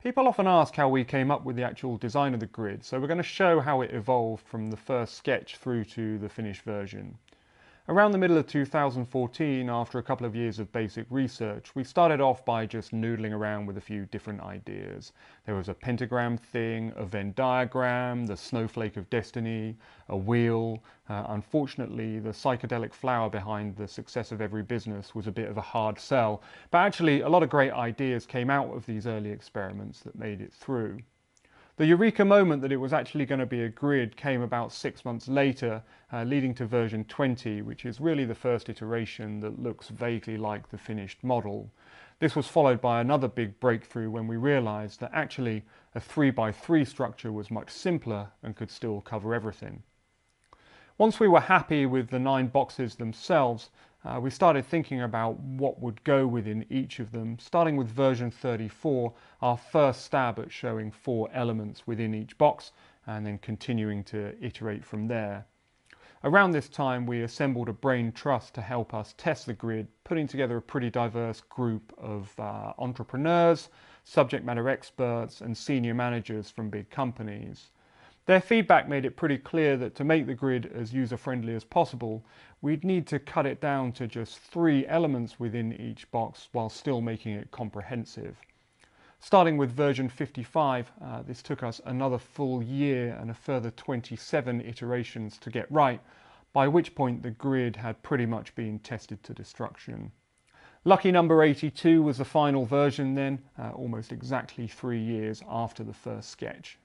People often ask how we came up with the actual design of the grid, so we're going to show how it evolved from the first sketch through to the finished version. Around the middle of 2014, after a couple of years of basic research, we started off by just noodling around with a few different ideas. There was a pentagram thing, a Venn diagram, the snowflake of destiny, a wheel. Unfortunately, the psychedelic flower behind the success of every business was a bit of a hard sell, but actually a lot of great ideas came out of these early experiments that made it through. The eureka moment that it was actually going to be a grid came about 6 months later, leading to version 20, which is really the first iteration that looks vaguely like the finished model. This was followed by another big breakthrough when we realized that actually a 3x3 structure was much simpler and could still cover everything. Once we were happy with the 9 boxes themselves, we started thinking about what would go within each of them, starting with version 34, our first stab at showing 4 elements within each box, and then continuing to iterate from there. Around this time, we assembled a brain trust to help us test the grid, putting together a pretty diverse group of entrepreneurs, subject matter experts, and senior managers from big companies. Their feedback made it pretty clear that to make the grid as user-friendly as possible, we'd need to cut it down to just 3 elements within each box while still making it comprehensive. Starting with version 55, this took us another full year and a further 27 iterations to get right, by which point the grid had pretty much been tested to destruction. Lucky number 82 was the final version then, almost exactly 3 years after the first sketch.